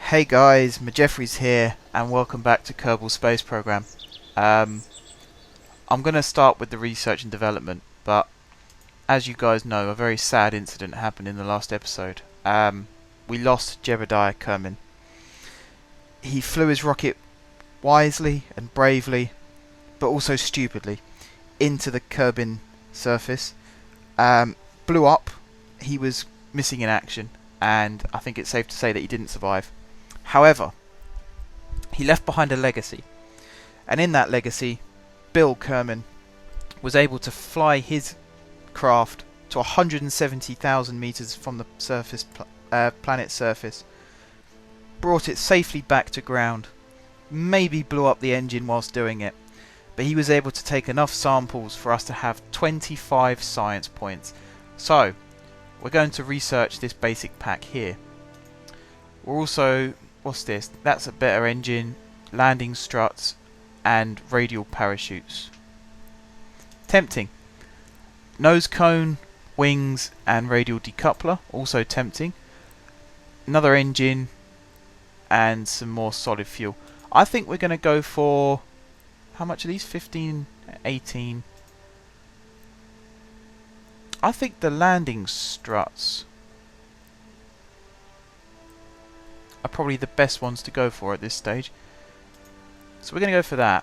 Hey guys, Majeffrey's here, and welcome back to Kerbal Space Program. I'm going to start with the research and development, but as you guys know, a very sad incident happened in the last episode. We lost Jebediah Kerbin. He flew his rocket wisely and bravely, but also stupidly, into the Kerbin surface. Blew up. He was missing in action, and I think it's safe to say that he didn't survive. However, he left behind a legacy, and in that legacy, Bill Kerbin was able to fly his craft to 170,000 meters from the planet's surface, brought it safely back to ground, maybe blew up the engine whilst doing it, but he was able to take enough samples for us to have 25 science points. So, we're going to research this basic pack here. We're also... what's this? That's a better engine, landing struts, and radial parachutes. Tempting. Nose cone, wings, and radial decoupler. Also tempting. Another engine, and some more solid fuel. I think we're going to go for... how much are these? 15, 18. I think the landing struts are probably the best ones to go for at this stage. So we're going to go for that.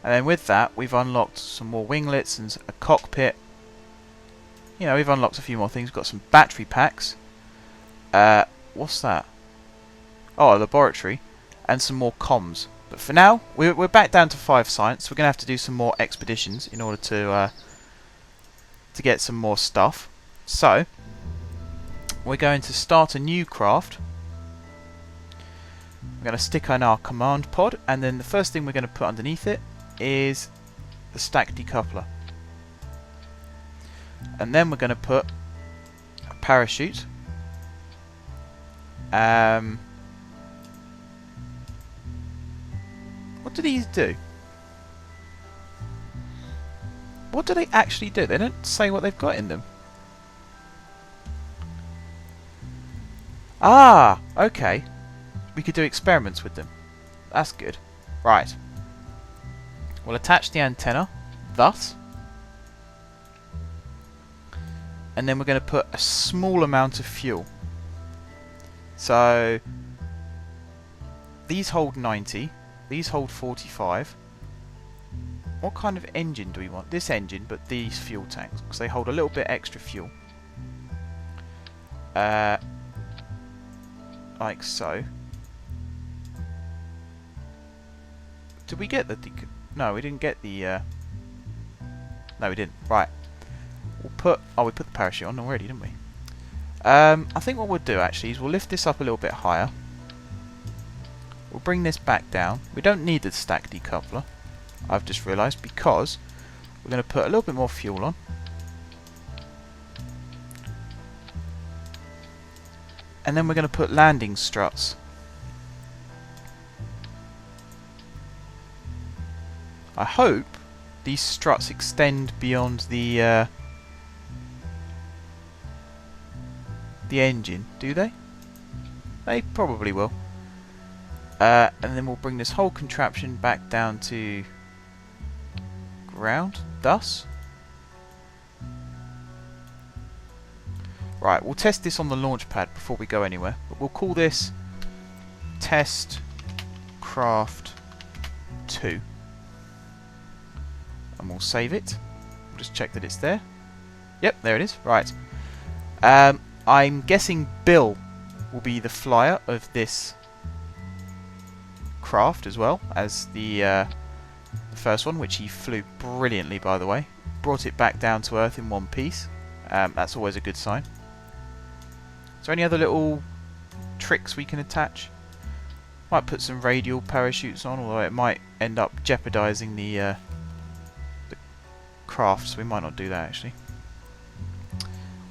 And then with that, we've unlocked some more winglets and a cockpit. You know, we've unlocked a few more things. We've got some battery packs. What's that? Oh, a laboratory. And some more comms. But for now, we're back down to 5 science. We're going to have to do some more expeditions in order to get some more stuff. So, we're going to start a new craft. We're going to stick on our command pod, and then the first thing we're going to put underneath it is the stack decoupler. And then we're going to put a parachute. What do these do? What do they actually do? They don't say what they've got in them. Ah, okay. We could do experiments with them. That's good. Right. We'll attach the antenna, thus. And then we're going to put a small amount of fuel. So, these hold 90. These hold 45. What kind of engine do we want? This engine, but these fuel tanks, because they hold a little bit extra fuel. Like so. Did we get the... no, we didn't get the... no, we didn't. Right. We'll put... oh, we put the parachute on already, didn't we? I think what we'll do, actually, is we'll lift this up a little bit higher. We'll bring this back down. We don't need the stack decoupler, I've just realised, because we're going to put a little bit more fuel on. And then we're going to put landing struts. I hope these struts extend beyond the engine. Do they? They probably will. And then we'll bring this whole contraption back down to ground, thus. Right, we'll test this on the launch pad before we go anywhere. But we'll call this Test Craft 2. And we'll save it. We'll just check that it's there. Yep, there it is. Right. I'm guessing Bill will be the flyer of this craft as well as the first one, which he flew brilliantly, by the way. Brought it back down to Earth in one piece. That's always a good sign. Is there any other little tricks we can attach? Might put some radial parachutes on, although it might end up jeopardising the craft, so we might not do that actually.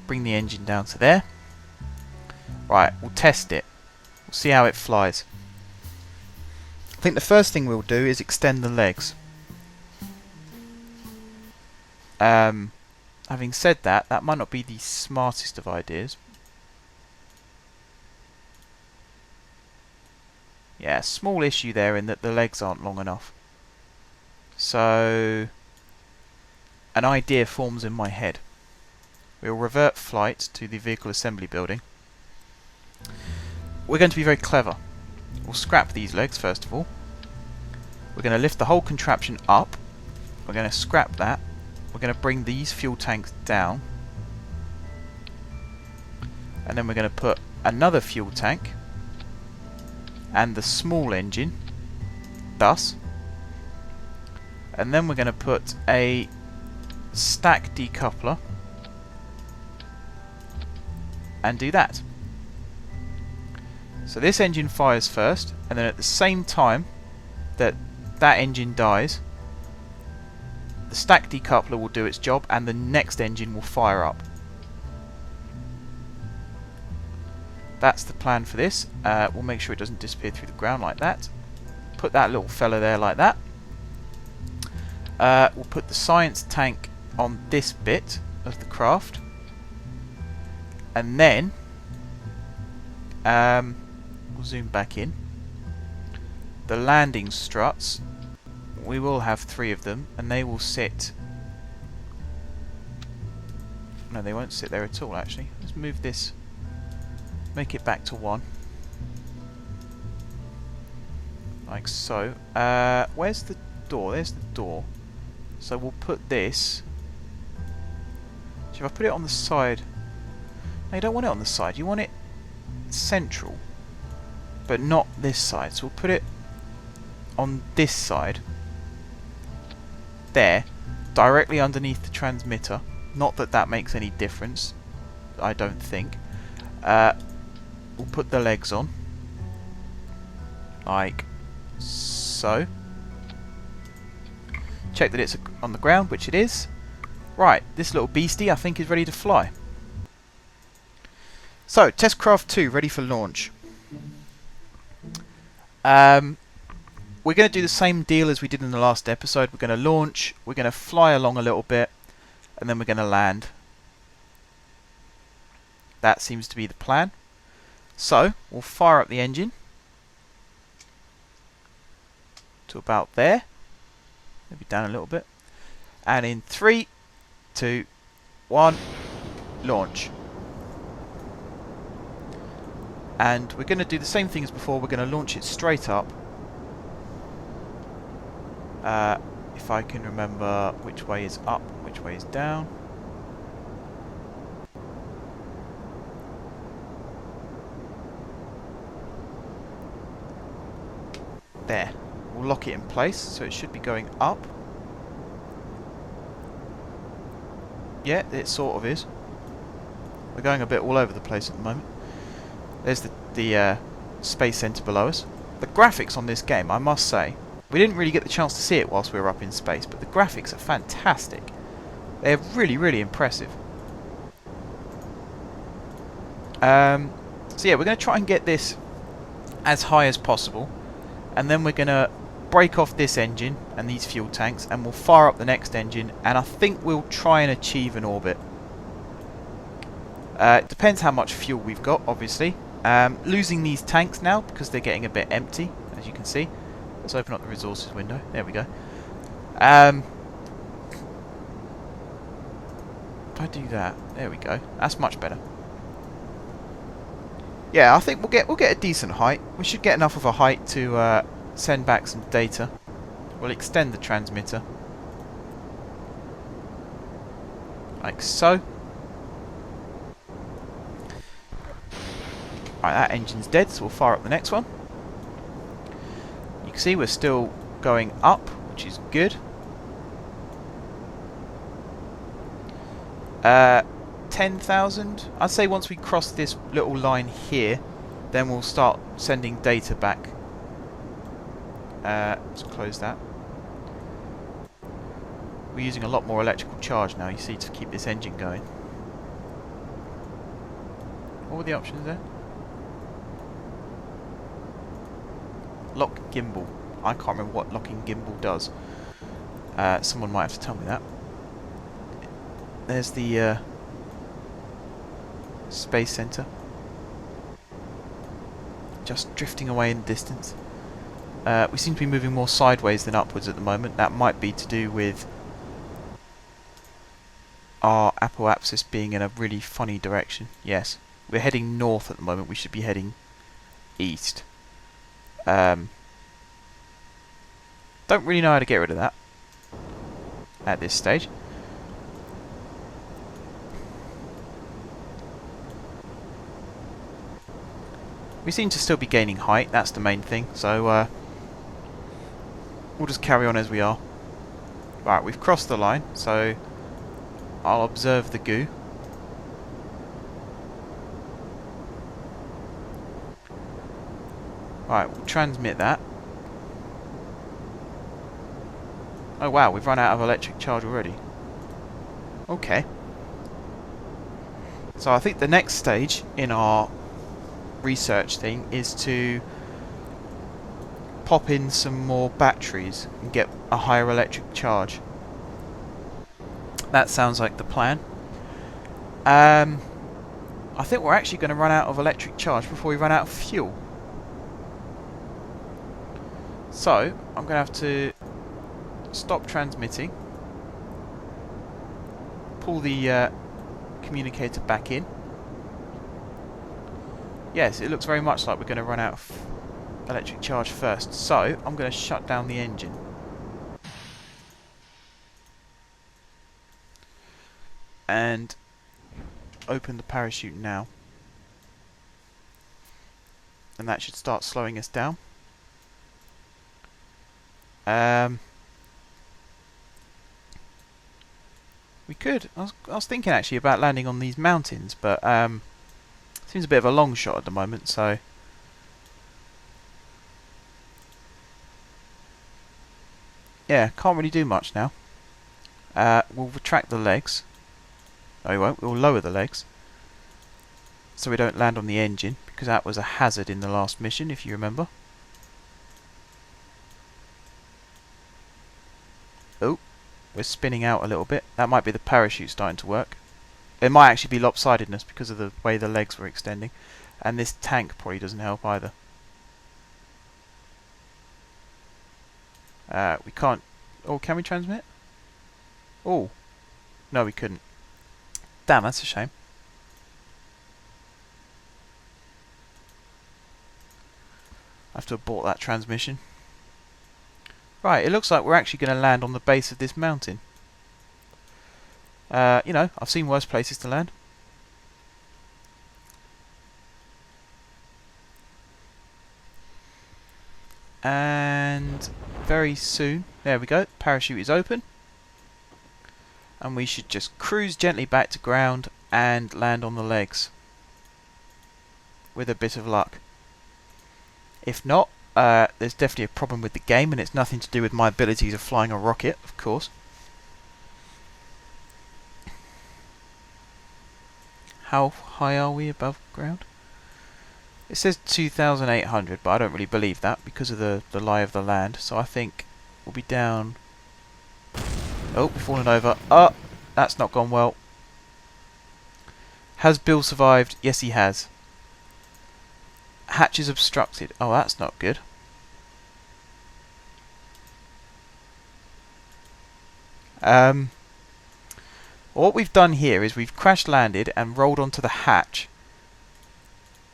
Bring the engine down to there. Right, we'll test it. We'll see how it flies. I think the first thing we'll do is extend the legs. Having said that, that might not be the smartest of ideas. Yeah, small issue there in that the legs aren't long enough. So an idea forms in my head. We'll revert flight to the vehicle assembly building. We're going to be very clever. We'll scrap these legs first of all. We're going to lift the whole contraption up. We're going to scrap that. We're going to bring these fuel tanks down. And then we're going to put another fuel tank and the small engine, thus. And then we're going to put a stack decoupler and do that. So this engine fires first, and then at the same time that that engine dies, the stack decoupler will do its job and the next engine will fire up. That's the plan for this. We'll make sure it doesn't disappear through the ground like that. Put that little fella there like that. We'll put the science tank on this bit of the craft, and then we'll zoom back in. The landing struts, we will have 3 of them, and they will sit... No, they won't sit there at all actually. Let's move this, make it back to 1. Like so. Where's the door? There's the door. So we'll put this... So if I put it on the side... No, you don't want it on the side. You want it central. But not this side. So we'll put it on this side. There. Directly underneath the transmitter. Not that that makes any difference. I don't think. We'll put the legs on. Like so. Check that it's on the ground, which it is. Right, this little beastie I think is ready to fly. So, Testcraft 2 ready for launch. We're going to do the same deal as we did in the last episode. We're going to launch, we're going to fly along a little bit, and then we're going to land. That seems to be the plan. So, we'll fire up the engine to about there. Maybe down a little bit. And in 3, 2, 1, launch. And we're going to do the same thing as before. We're going to launch it straight up. If I can remember which way is up, which way is down. There. We'll lock it in place, so it should be going up. Yeah, it sort of is. We're going a bit all over the place at the moment. There's the space center below us. The graphics on this game, I must say, we didn't really get the chance to see it whilst we were up in space, but the graphics are fantastic. They're really, really impressive. So yeah, we're going to try and get this as high as possible, and then we're going to break off this engine and these fuel tanks, and we'll fire up the next engine, and I think we'll try and achieve an orbit. It depends how much fuel we've got, obviously. Losing these tanks now because they're getting a bit empty, as you can see. Let's open up the resources window. There we go. If I do that, there we go. That's much better. Yeah, I think we'll get a decent height. We should get enough of a height to send back some data. We'll extend the transmitter like so. Right, that engine's dead, so we'll fire up the next one. You can see we're still going up, which is good. 10,000. I'd say once we cross this little line here, then we'll start sending data back. Let's close that. We're using a lot more electrical charge now, you see, to keep this engine going. What were the options there? Lock gimbal. I can't remember what locking gimbal does. Someone might have to tell me that. There's the space center. Just drifting away in the distance. We seem to be moving more sideways than upwards at the moment. That might be to do with our apoapsis being in a really funny direction. Yes, we're heading north at the moment. We should be heading east. Don't really know how to get rid of that at this stage. We seem to still be gaining height, that's the main thing, so we'll just carry on as we are. Right, we've crossed the line, so I'll observe the goo. Right, we'll transmit that. Oh wow, we've run out of electric charge already. Okay. So I think the next stage in our research thing is to pop in some more batteries and get a higher electric charge. That sounds like the plan. I think we're actually going to run out of electric charge before we run out of fuel. So I'm going to have to stop transmitting, pull the communicator back in. Yes, it looks very much like we're going to run out of electric charge first, so I'm going to shut down the engine. And open the parachute now. And that should start slowing us down. We could. I was thinking actually about landing on these mountains, but seems a bit of a long shot at the moment, so yeah, can't really do much now. We'll retract the legs. No, we won't. We'll lower the legs so we don't land on the engine, because that was a hazard in the last mission, if you remember. Oh, we're spinning out a little bit. That might be the parachute starting to work. It might actually be lopsidedness because of the way the legs were extending. And this tank probably doesn't help either. We can't... Oh, can we transmit? Oh. No, we couldn't. Damn, that's a shame. I have to abort that transmission. Right, it looks like we're actually going to land on the base of this mountain. You know, I've seen worse places to land. And very soon, there we go, parachute is open. And we should just cruise gently back to ground and land on the legs. With a bit of luck. If not, there's definitely a problem with the game, and it's nothing to do with my abilities of flying a rocket, of course. How high are we above ground? It says 2,800, but I don't really believe that because of the lie of the land. So I think we'll be down... Oh, we've fallen over. Oh, that's not gone well. Has Bill survived? Yes, he has. Hatch is obstructed. Oh, that's not good. What we've done here is we've crash landed and rolled onto the hatch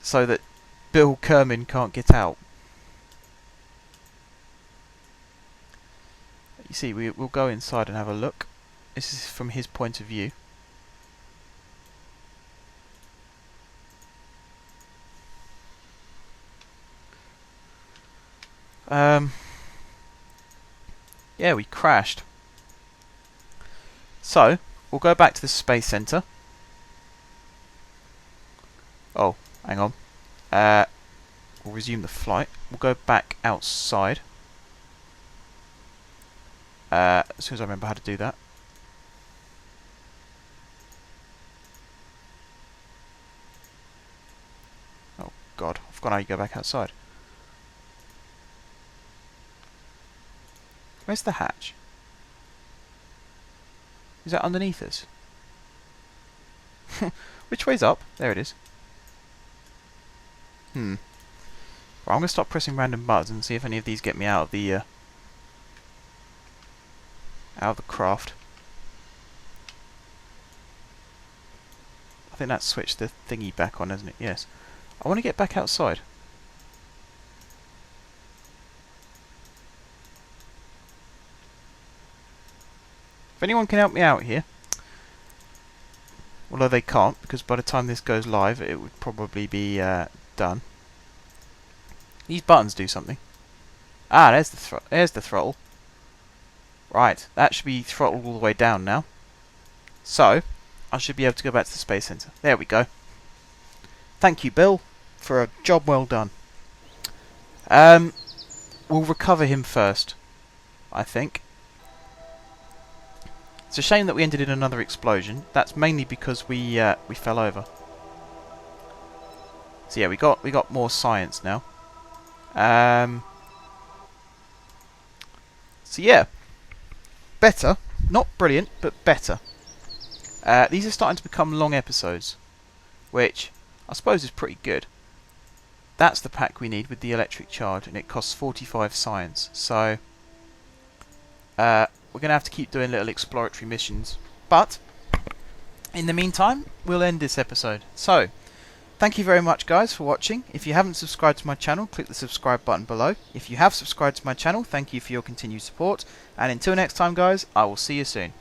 so that Bill Kermin can't get out. You see, we'll go inside and have a look. This is from his point of view. Yeah, we crashed. So, we'll go back to the Space Center. Oh, hang on. We'll resume the flight. We'll go back outside. As soon as I remember how to do that. Oh god, I've forgotten how you go back outside. Where's the hatch? Is that underneath us? Which way's up? There it is. Right, I'm going to stop pressing random buttons and see if any of these get me out of the craft. I think that switched the thingy back on, hasn't it? Yes. I want to get back outside. If anyone can help me out here, although they can't, because by the time this goes live it would probably be done. These buttons do something. Ah, there's the throttle. Right, that should be throttled all the way down now. So, I should be able to go back to the Space Center. There we go. Thank you, Bill, for a job well done. We'll recover him first, I think. It's a shame that we ended in another explosion. That's mainly because we fell over. So yeah, we got more science now. So yeah, better, not brilliant, but better. These are starting to become long episodes, which I suppose is pretty good. That's the pack we need with the electric charge, and it costs 45 science. So we're going to have to keep doing little exploratory missions. But in the meantime, we'll end this episode. So, thank you very much, guys, for watching. If you haven't subscribed to my channel, click the subscribe button below. If you have subscribed to my channel, thank you for your continued support. And until next time, guys, I will see you soon.